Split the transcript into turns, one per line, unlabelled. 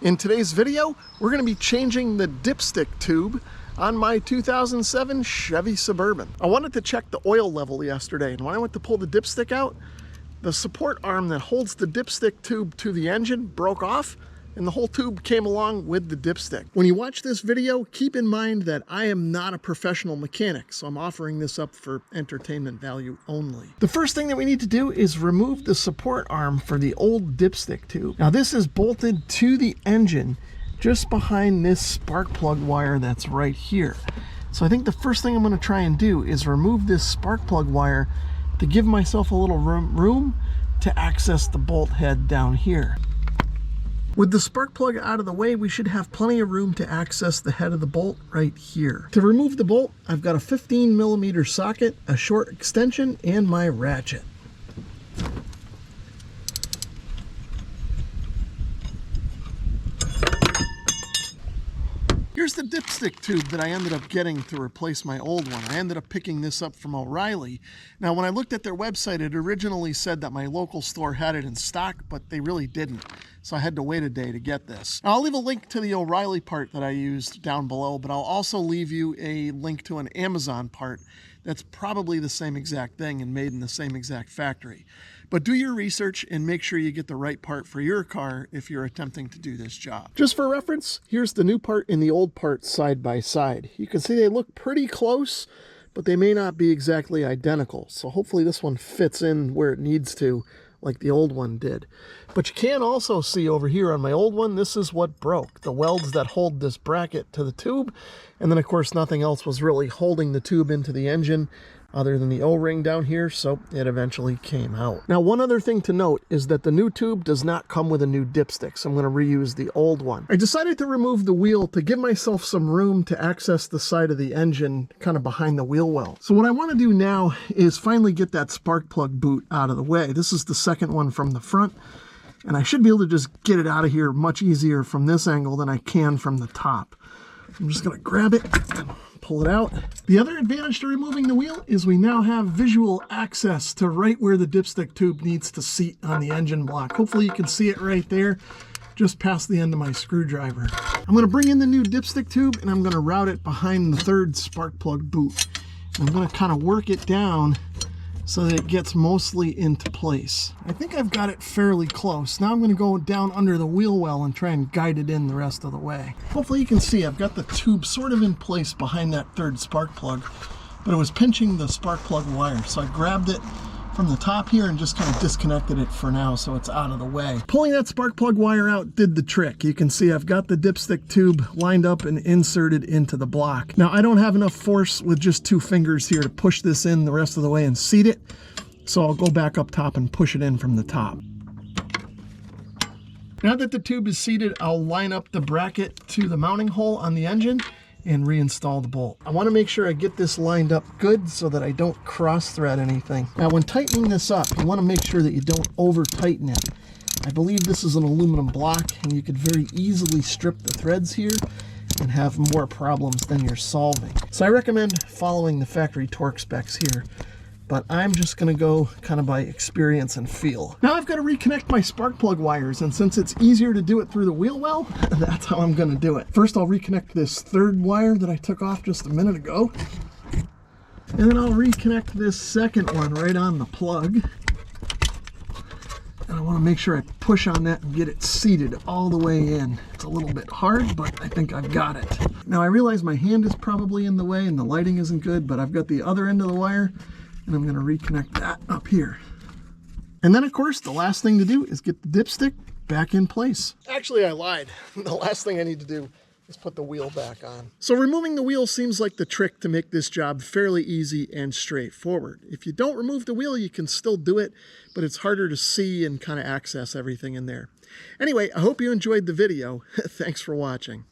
In today's video, we're going to be changing the dipstick tube on my 2007 Chevy Suburban. I wanted to check the oil level yesterday, and when I went to pull the dipstick out, the support arm that holds the dipstick tube to the engine broke off, and the whole tube came along with the dipstick. When you watch this video, keep in mind that I am not a professional mechanic, so I'm offering this up for entertainment value only. The first thing that we need to do is remove the support arm for the old dipstick tube. Now this is bolted to the engine just behind this spark plug wire that's right here. So I think the first thing I'm going to try and do is remove this spark plug wire to give myself a little room to access the bolt head down here. With the spark plug out of the way, we should have plenty of room to access the head of the bolt right here. To remove the bolt, I've got a 15mm socket, a short extension, and my ratchet. Here's the dipstick tube that I ended up getting to replace my old one. I ended up picking this up from O'Reilly. Now, when I looked at their website, it originally said that my local store had it in stock, but they really didn't. So I had to wait a day to get this. Now, I'll leave a link to the O'Reilly part that I used down below, but I'll also leave you a link to an Amazon part that's probably the same exact thing and made in the same exact factory. But do your research and make sure you get the right part for your car if you're attempting to do this job. Just for reference, here's the new part and the old part side by side. You can see they look pretty close, but they may not be exactly identical. So hopefully this one fits in where it needs to, like the old one did. But you can also see over here on my old one, this is what broke. The welds that hold this bracket to the tube. And then of course nothing else was really holding the tube into the engine other than the O-ring down here, so it eventually came out. Now, one other thing to note is that the new tube does not come with a new dipstick, so I'm going to reuse the old one. I decided to remove the wheel to give myself some room to access the side of the engine kind of behind the wheel well. So what I want to do now is finally get that spark plug boot out of the way. This is the second one from the front, and I should be able to just get it out of here much easier from this angle than I can from the top. I'm just going to grab it and pull it out. The other advantage to removing the wheel is we now have visual access to right where the dipstick tube needs to seat on the engine block. Hopefully you can see it right there, just past the end of my screwdriver. I'm going to bring in the new dipstick tube and I'm going to route it behind the third spark plug boot. I'm going to kind of work it down so that it gets mostly into place. I think I've got it fairly close. Now I'm going to go down under the wheel well and try and guide it in the rest of the way. Hopefully you can see I've got the tube sort of in place behind that third spark plug, but it was pinching the spark plug wire. So I grabbed it from the top here and just kind of disconnected it for now so it's out of the way. Pulling that spark plug wire out did the trick. You can see I've got the dipstick tube lined up and inserted into the block. Now I don't have enough force with just two fingers here to push this in the rest of the way and seat it, so I'll go back up top and push it in from the top. Now that the tube is seated, I'll line up the bracket to the mounting hole on the engine and reinstall the bolt. I want to make sure I get this lined up good so that I don't cross thread anything. Now when tightening this up, you want to make sure that you don't over tighten it. I believe this is an aluminum block and you could very easily strip the threads here and have more problems than you're solving. So I recommend following the factory torque specs here, but I'm just going to go kind of by experience and feel. Now I've got to reconnect my spark plug wires, and since it's easier to do it through the wheel well, that's how I'm going to do it. First I'll reconnect this third wire that I took off just a minute ago, and then I'll reconnect this second one right on the plug. And I want to make sure I push on that and get it seated all the way in. It's a little bit hard, but I think I've got it. Now I realize my hand is probably in the way and the lighting isn't good, but I've got the other end of the wire, and I'm going to reconnect that up here. And then of course the last thing to do is get the dipstick back in place. Actually I lied. The last thing I need to do is put the wheel back on. So removing the wheel seems like the trick to make this job fairly easy and straightforward. If you don't remove the wheel, you can still do it, but it's harder to see and kind of access everything in there. Anyway, I hope you enjoyed the video. Thanks for watching.